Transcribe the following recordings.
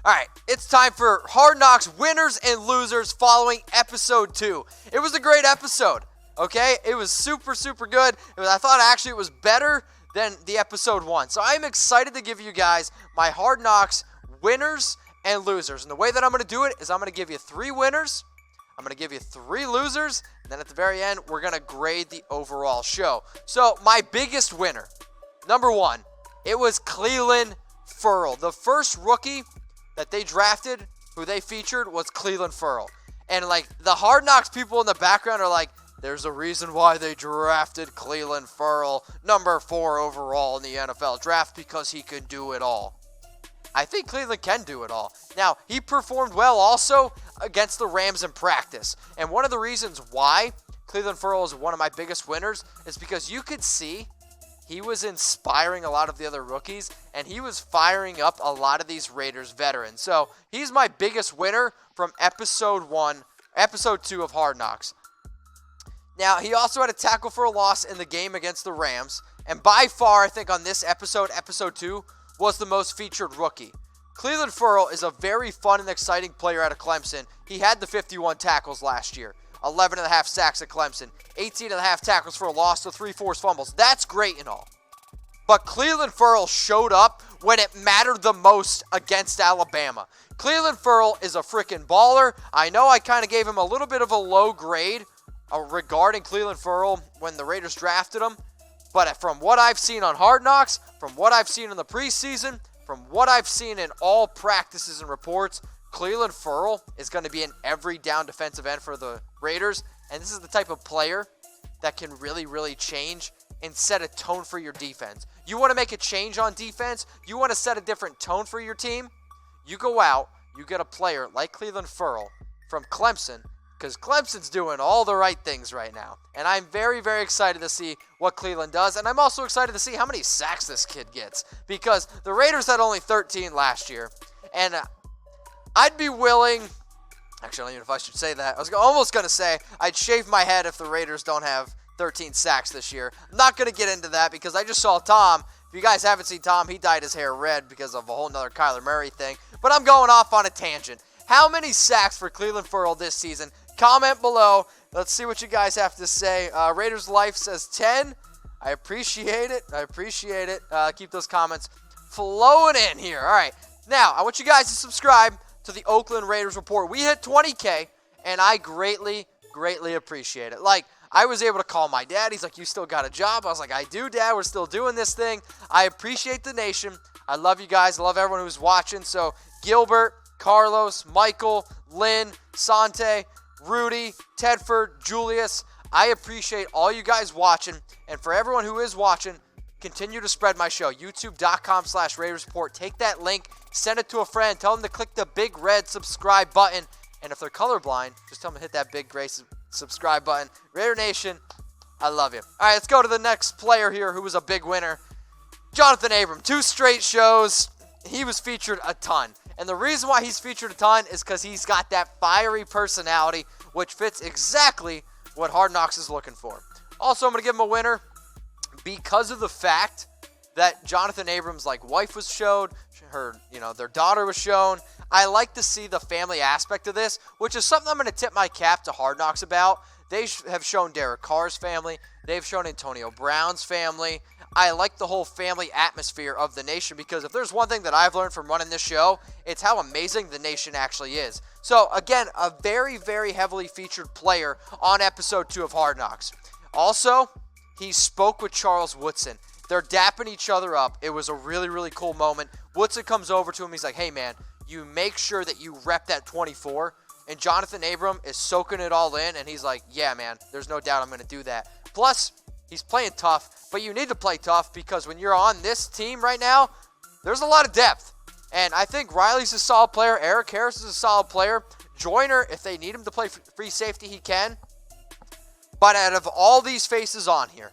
All right, it's time for Hard Knocks winners and losers following episode 2. It was a great episode, okay? It was super, super good. I thought actually it was better than the episode 1. So I'm excited to give you guys my Hard Knocks winners and losers. And the way that I'm going to do it is I'm going to give you 3 winners, I'm going to give you 3 losers, and then at the very end, we're going to grade the overall show. So my biggest winner, number 1, it was Clelin Ferrell. The first rookie that they drafted, who they featured, was Clelin Ferrell. And like the Hard Knocks people in the background are like, there's a reason why they drafted Clelin Ferrell, number 4 overall in the NFL draft, because he can do it all. I think Clelin can do it all. Now, he performed well also against the Rams in practice. And one of the reasons why Clelin Ferrell is one of my biggest winners is because you could see he was inspiring a lot of the other rookies, and he was firing up a lot of these Raiders veterans. So he's my biggest winner from episode 2 of Hard Knocks. Now, he also had a tackle for a loss in the game against the Rams, and by far, I think on this episode, episode 2, was the most featured rookie. Clelin Ferrell is a very fun and exciting player out of Clemson. He had the 51 tackles last year. 11.5 sacks at Clemson, 18.5 tackles for a loss, with 3 forced fumbles. That's great and all. But Clelin Ferrell showed up when it mattered the most against Alabama. Clelin Ferrell is a freaking baller. I know I kind of gave him a little bit of a low grade regarding Clelin Ferrell when the Raiders drafted him. But from what I've seen on Hard Knocks, from what I've seen in the preseason, from what I've seen in all practices and reports, Clelin Ferrell is going to be an every down defensive end for the Raiders, and this is the type of player that can really, really change and set a tone for your defense. You want to make a change on defense? You want to set a different tone for your team? You go out, you get a player like Clelin Ferrell from Clemson, because Clemson's doing all the right things right now. And I'm very, very excited to see what Clelin does, and I'm also excited to see how many sacks this kid gets, because the Raiders had only 13 last year, and I'd be willing, actually I don't even know if I should say that. I was almost going to say I'd shave my head if the Raiders don't have 13 sacks this year. I'm not going to get into that because I just saw Tom. If you guys haven't seen Tom, he dyed his hair red because of a whole nother Kyler Murray thing. But I'm going off on a tangent. How many sacks for Clelin Ferrell this season? Comment below. Let's see what you guys have to say. Raiders Life says 10. I appreciate it. Keep those comments flowing in here. All right. Now, I want you guys to subscribe to the Oakland Raiders Report. We hit 20K, and I greatly, greatly appreciate it. Like, I was able to call my dad. He's like, you still got a job? I was like, I do, Dad. We're still doing this thing. I appreciate the nation. I love you guys. I love everyone who's watching. So, Gilbert, Carlos, Michael, Lynn, Sante, Rudy, Tedford, Julius, I appreciate all you guys watching. And for everyone who is watching, continue to spread my show. YouTube.com/Raiders Report. Take that link, send it to a friend, tell them to click the big red subscribe button. And if they're colorblind, just tell them to hit that big gray subscribe button. Raider Nation, I love you. All right, let's go to the next player here who was a big winner. Johnathan Abram, 2 straight shows. He was featured a ton. And the reason why he's featured a ton is because he's got that fiery personality, which fits exactly what Hard Knocks is looking for. Also, I'm going to give him a winner because of the fact that Johnathan Abram's wife was showed, their daughter was shown. I like to see the family aspect of this, which is something I'm going to tip my cap to Hard Knocks about. They have shown Derek Carr's family. They've shown Antonio Brown's family. I like the whole family atmosphere of the nation because if there's one thing that I've learned from running this show, it's how amazing the nation actually is. So, again, a very, very heavily featured player on episode 2 of Hard Knocks. Also, he spoke with Charles Woodson. They're dapping each other up. It was a really, really cool moment. Woodson comes over to him. He's like, hey, man, you make sure that you rep that 24. And Johnathan Abram is soaking it all in. And he's like, yeah, man, there's no doubt I'm going to do that. Plus, he's playing tough. But you need to play tough because when you're on this team right now, there's a lot of depth. And I think Riley's a solid player. Eric Harris is a solid player. Joyner, if they need him to play free safety, he can. But out of all these faces on here,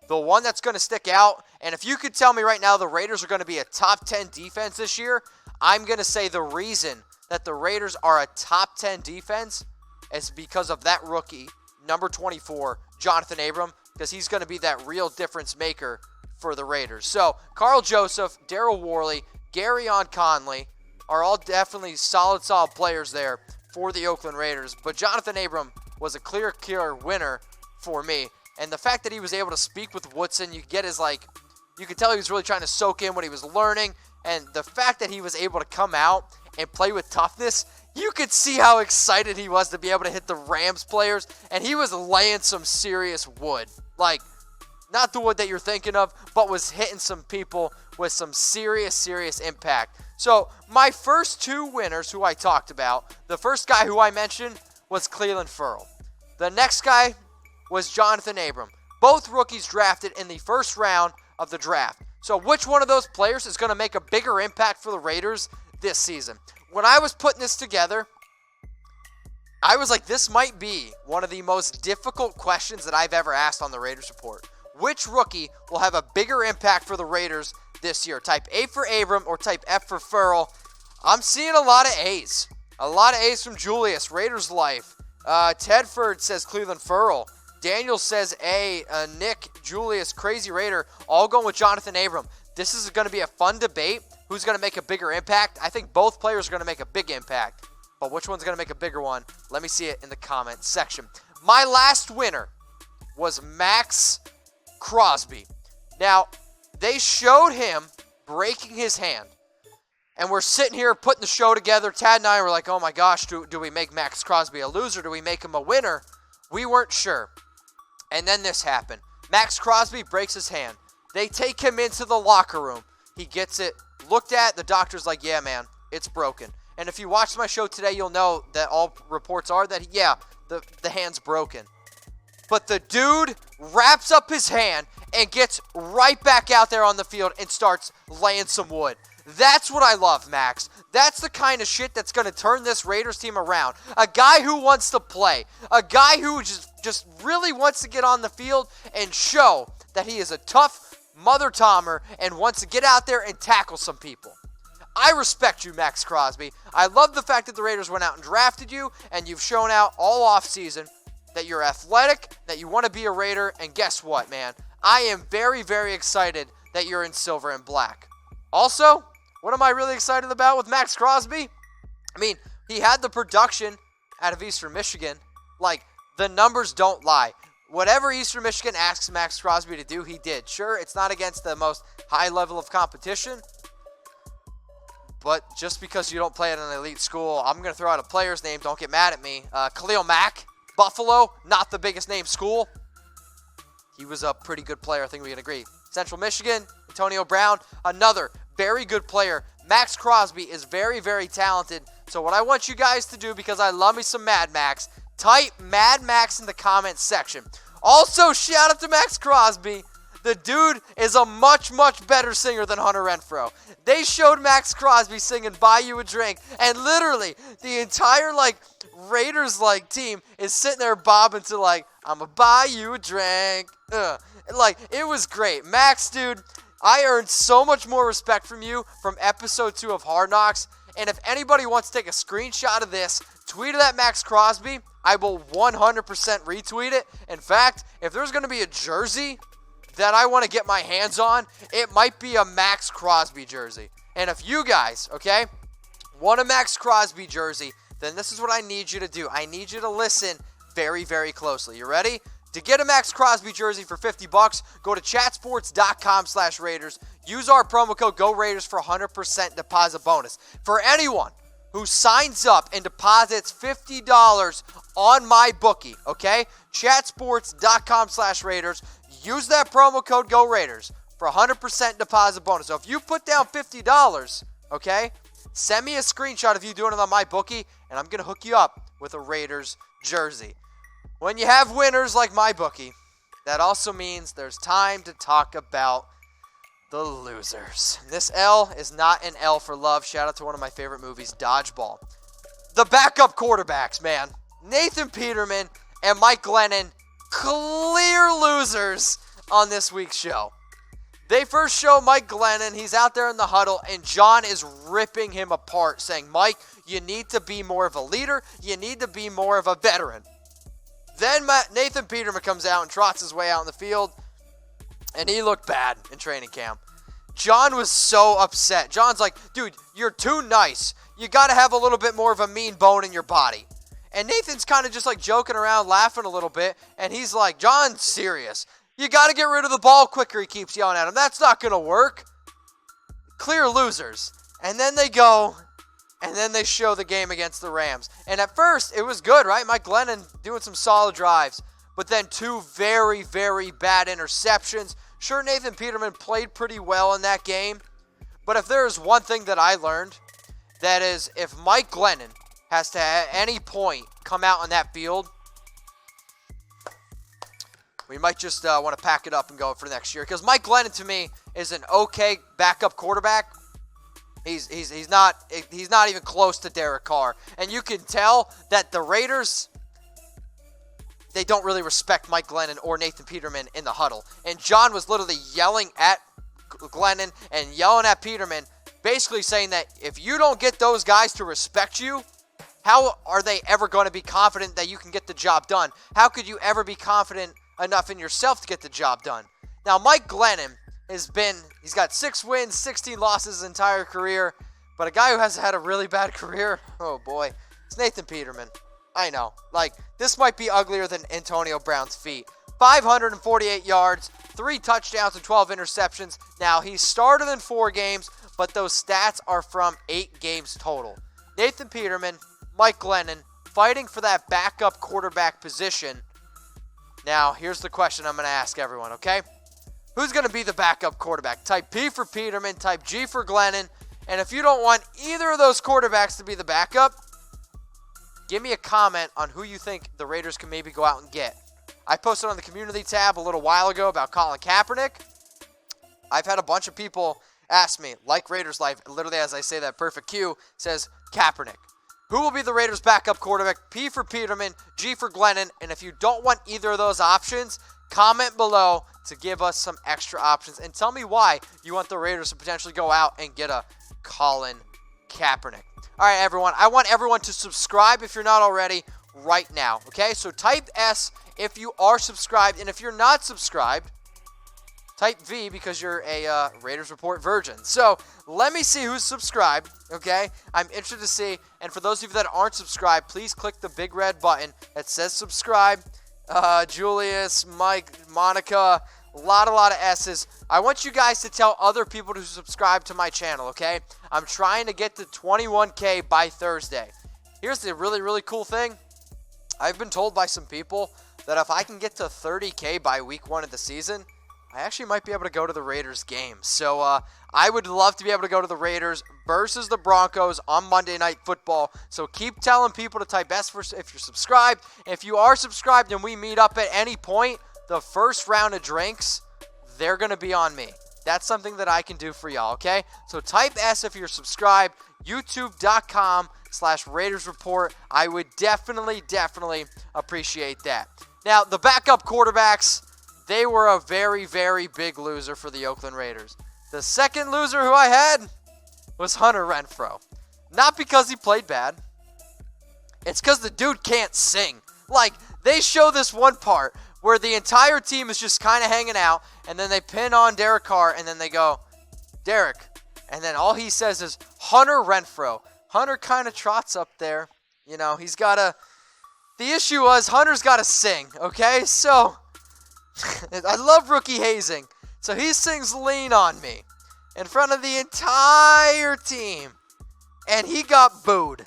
the one that's going to stick out, and if you could tell me right now the Raiders are going to be a top 10 defense this year, I'm going to say the reason that the Raiders are a top 10 defense is because of that rookie, number 24, Johnathan Abram, because he's going to be that real difference maker for the Raiders. So, Carl Joseph, Daryl Worley, Garyon Conley, are all definitely solid players there for the Oakland Raiders. But Johnathan Abram was a clear winner for me. And the fact that he was able to speak with Woodson, you could tell he was really trying to soak in what he was learning. And the fact that he was able to come out and play with toughness, you could see how excited he was to be able to hit the Rams players. And he was laying some serious wood. Like, not the wood that you're thinking of, but was hitting some people with some serious impact. So, my first two winners who I talked about, the first guy who I mentioned was Clelin Ferrell. The next guy was Johnathan Abram. Both rookies drafted in the first round of the draft. So, which one of those players is going to make a bigger impact for the Raiders this season? When I was putting this together, I was like, this might be one of the most difficult questions that I've ever asked on the Raiders Report. Which rookie will have a bigger impact for the Raiders this year? Type A for Abram or type F for Ferrell. I'm seeing a lot of A's. A lot of A's from Julius, Raiders Life. Tedford says Clelin Ferrell. Daniel says A. Nick, Julius, Crazy Raider, all going with Johnathan Abram. This is going to be a fun debate. Who's going to make a bigger impact? I think both players are going to make a big impact. But which one's going to make a bigger one? Let me see it in the comment section. My last winner was Maxx Crosby. Now, they showed him breaking his hand. And we're sitting here putting the show together. Tad and I were like, oh my gosh, do we make Maxx Crosby a loser? Do we make him a winner? We weren't sure. And then this happened. Maxx Crosby breaks his hand. They take him into the locker room. He gets it looked at. The doctor's like, yeah, man, it's broken. And if you watch my show today, you'll know that all reports are that, yeah, the hand's broken. But the dude wraps up his hand and gets right back out there on the field and starts laying some wood. That's what I love, Max. That's the kind of shit that's going to turn this Raiders team around. A guy who wants to play. A guy who just really wants to get on the field and show that he is a tough mother Tomer and wants to get out there and tackle some people. I respect you, Maxx Crosby. I love the fact that the Raiders went out and drafted you, and you've shown out all offseason that you're athletic, that you want to be a Raider, and guess what, man? I am very excited that you're in silver and black. Also, what am I really excited about with Maxx Crosby? I mean, he had the production out of Eastern Michigan. Like, the numbers don't lie. Whatever Eastern Michigan asks Maxx Crosby to do, he did. Sure, it's not against the most high level of competition, but just because you don't play at an elite school, I'm going to throw out a player's name. Don't get mad at me. Khalil Mack, Buffalo, not the biggest name school. He was a pretty good player, I think we can agree. Central Michigan, Antonio Brown, another very good player. Maxx Crosby is very talented. So what I want you guys to do, because I love me some Mad Max, type Mad Max in the comments section. Also, shout out to Maxx Crosby. The dude is a much better singer than Hunter Renfrow. They showed Maxx Crosby singing Buy You a Drink, and literally the entire Raiders team is sitting there bobbing to I'ma buy you a drink. It was great. Max, dude, I earned so much more respect from you from episode 2 of Hard Knocks. And if anybody wants to take a screenshot of this, tweet it at Maxx Crosby. I will 100% retweet it. In fact, if there's going to be a jersey that I want to get my hands on, it might be a Maxx Crosby jersey. And if you guys, okay, want a Maxx Crosby jersey, then this is what I need you to do. I need you to listen very closely. You ready? To get a Maxx Crosby jersey for $50, go to chatsports.com/Raiders. Use our promo code GORaiders for 100% deposit bonus. For anyone who signs up and deposits $50 on my bookie, okay? Chatsports.com/Raiders. Use that promo code GORaiders for 100% deposit bonus. So if you put down $50, okay, send me a screenshot of you doing it on my bookie, and I'm going to hook you up with a Raiders jersey. When you have winners like my bookie, that also means there's time to talk about the losers. This L is not an L for love. Shout out to one of my favorite movies, Dodgeball. The backup quarterbacks, man. Nathan Peterman and Mike Glennon, clear losers on this week's show. They first show Mike Glennon. He's out there in the huddle, and John is ripping him apart, saying, Mike, you need to be more of a leader. You need to be more of a veteran. Then Nathan Peterman comes out and trots his way out in the field, and he looked bad in training camp. John was so upset. John's like, dude, you're too nice. you got to have a little bit more of a mean bone in your body. And Nathan's kind of just like joking around, laughing a little bit, and he's like, Jon's serious. You got to get rid of the ball quicker, he keeps yelling at him. That's not going to work. Clear losers. And then they go, and then they show the game against the Rams. And at first, it was good, right? Mike Glennon doing some solid drives. But then 2 very, very bad interceptions. Sure, Nathan Peterman played pretty well in that game. But if there is one thing that I learned, that is if Mike Glennon has to at any point come out on that field, we might just want to pack it up and go for next year. Because Mike Glennon, to me, is an okay backup quarterback. He's not even close to Derek Carr. And you can tell that the Raiders, they don't really respect Mike Glennon or Nathan Peterman in the huddle. And Jon was literally yelling at Glennon and yelling at Peterman, basically saying that if you don't get those guys to respect you, how are they ever going to be confident that you can get the job done? How could you ever be confident enough in yourself to get the job done? Now, Mike Glennon he's got 6 wins, 16 losses his entire career, but a guy who has had a really bad career, oh boy, it's Nathan Peterman. I know, this might be uglier than Antonio Brown's feet. 548 yards, 3 touchdowns and 12 interceptions. Now, he started in 4 games, but those stats are from 8 games total. Nathan Peterman, Mike Glennon, fighting for that backup quarterback position. Now, here's the question I'm going to ask everyone, okay? Who's going to be the backup quarterback? Type P for Peterman, type G for Glennon. And if you don't want either of those quarterbacks to be the backup, give me a comment on who you think the Raiders can maybe go out and get. I posted on the community tab a little while ago about Colin Kaepernick. I've had a bunch of people ask me, like Raiders Life, literally as I say that perfect cue, says Kaepernick. Who will be the Raiders' backup quarterback? P for Peterman, G for Glennon. And if you don't want either of those options, comment below to give us some extra options. And tell me why you want the Raiders to potentially go out and get a Colin Kaepernick. All right, everyone. I want everyone to subscribe if you're not already right now. Okay, so type S if you are subscribed. And if you're not subscribed, type V because you're a Raiders Report virgin. So let me see who's subscribed, okay? I'm interested to see. And for those of you that aren't subscribed, please click the big red button that says subscribe. Julius, Mike, Monica, a lot of S's. I want you guys to tell other people to subscribe to my channel, okay? I'm trying to get to 21K by Thursday. Here's the really, really cool thing. I've been told by some people that if I can get to 30K by week 1 of the season, I actually might be able to go to the Raiders game. So I would love to be able to go to the Raiders versus the Broncos on Monday Night Football. So keep telling people to type S if you're subscribed. If you are subscribed and we meet up at any point, the first round of drinks, they're going to be on me. That's something that I can do for y'all, okay? So type S if you're subscribed. YouTube.com/Raiders Report. I would definitely appreciate that. Now, the backup quarterbacks, they were a very, very big loser for the Oakland Raiders. The second loser who I had was Hunter Renfrow. Not because he played bad. It's because the dude can't sing. They show this one part where the entire team is just kind of hanging out, and then they pin on Derek Carr, and then they go, Derek. And then all he says is, Hunter Renfrow. Hunter kind of trots up there. You know, he's got to... The issue was Hunter's got to sing, okay? So... I love rookie hazing. So he sings Lean on Me in front of the entire team. And he got booed.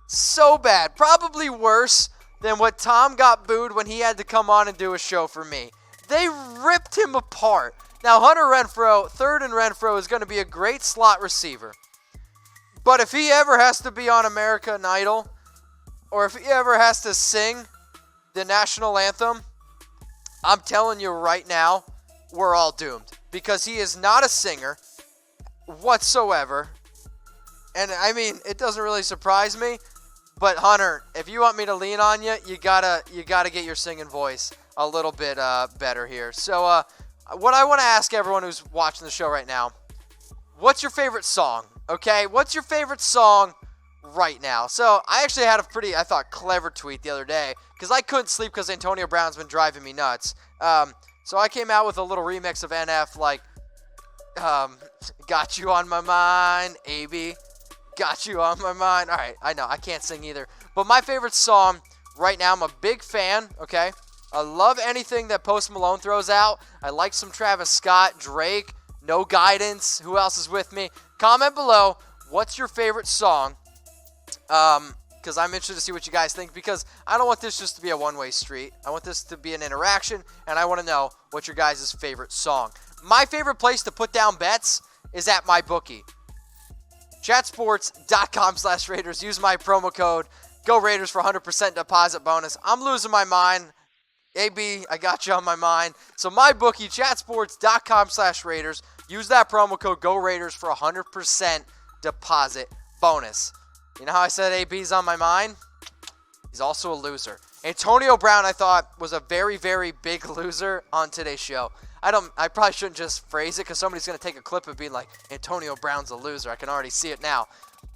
So bad. Probably worse than what Tom got booed when he had to come on and do a show for me. They ripped him apart. Now, Hunter Renfrow, third and Renfrow, is going to be a great slot receiver. But if he ever has to be on American Idol, or if he ever has to sing the national anthem, I'm telling you right now, we're all doomed. Because he is not a singer whatsoever. And, I mean, it doesn't really surprise me. But, Hunter, if you want me to lean on you, you gotta get your singing voice a little bit better here. So, what I want to ask everyone who's watching the show right now, what's your favorite song? Okay? What's your favorite song right now? So, I actually had a pretty, I thought, clever tweet the other day. Because I couldn't sleep because Antonio Brown's been driving me nuts. So I came out with a little remix of NF, got you on my mind, AB. Got you on my mind. All right, I know, I can't sing either. But my favorite song right now, I'm a big fan, okay? I love anything that Post Malone throws out. I like some Travis Scott, Drake, No Guidance. Who else is with me? Comment below, what's your favorite song? Because I'm interested to see what you guys think, because I don't want this just to be a one-way street. I want this to be an interaction, and I want to know what your guys' favorite song. My favorite place to put down bets is at MyBookie. Chatsports.com/Raiders. Use my promo code. Go Raiders for 100% deposit bonus. I'm losing my mind. AB, I got you on my mind. So MyBookie, chatsports.com/Raiders. Use that promo code. Go Raiders for 100% deposit bonus. You know how I said AB's on my mind? He's also a loser. Antonio Brown, I thought, was a very, very big loser on today's show. I probably shouldn't just phrase it, because somebody's going to take a clip of being like, Antonio Brown's a loser. I can already see it now.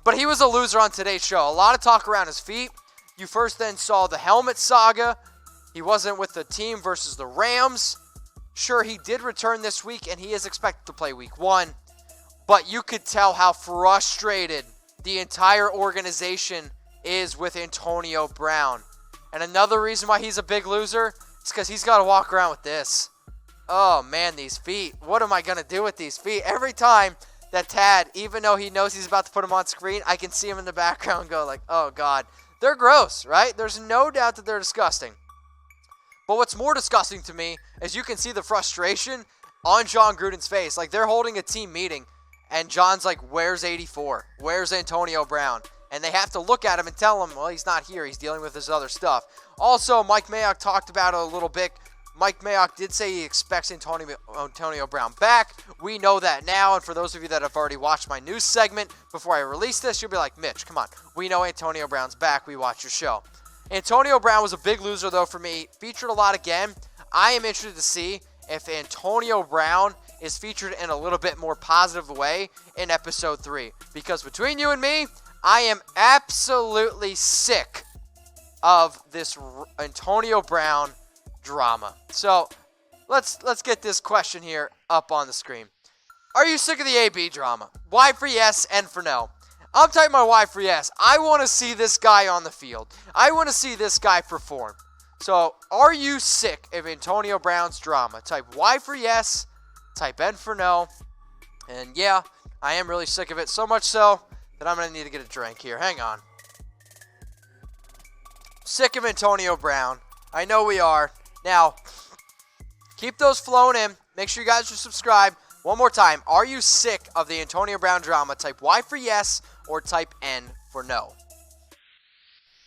But he was a loser on today's show. A lot of talk around his feet. You first then saw the helmet saga. He wasn't with the team versus the Rams. Sure, he did return this week, and he is expected to play week 1. But you could tell how frustrated the entire organization is with Antonio Brown. And another reason why he's a big loser is because he's got to walk around with this. Oh, man, these feet. What am I going to do with these feet? Every time that Tad, even though he knows he's about to put them on screen, I can see him in the background go like, oh, God. They're gross, right? There's no doubt that they're disgusting. But what's more disgusting to me is you can see the frustration on Jon Gruden's face. Like, they're holding a team meeting, and John's like, where's 84? Where's Antonio Brown? And they have to look at him and tell him, well, he's not here. He's dealing with his other stuff. Also, MIke Mayock talked about it a little bit. MIke Mayock did say he expects Antonio Brown back. We know that now, and for those of you that have already watched my news segment before I release this, you'll be like, Mitch, come on. We know Antonio Brown's back. We watch your show. Antonio Brown was a big loser, though, for me. Featured a lot again. I am interested to see if Antonio Brown is featured in a little bit more positive way in episode 3. Because between you and me, I am absolutely sick of this Antonio Brown drama. So let's get this question here up on the screen. Are you sick of the AB drama? Y for yes, N for no. I'm typing my Y for yes. I want to see this guy on the field. I want to see this guy perform. So are you sick of Antonio Brown's drama? Type Y for yes, type N for no. And yeah, I am really sick of it. So much so that I'm going to need to get a drink here. Hang on. Sick of Antonio Brown. I know we are. Now, keep those flowing in. Make sure you guys are subscribed. One more time. Are you sick of the Antonio Brown drama? Type Y for yes or type N for no.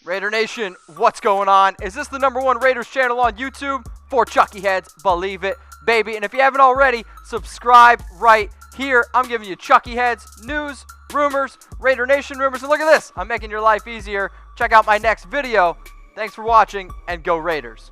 Raider Nation, what's going on? Is this the #1 Raiders channel on YouTube? For Chucky Heads, believe it, baby. And if you haven't already, subscribe right here. I'm giving you Chucky Heads, news, rumors, Raider Nation rumors. And look at this. I'm making your life easier. Check out my next video. Thanks for watching, and go Raiders.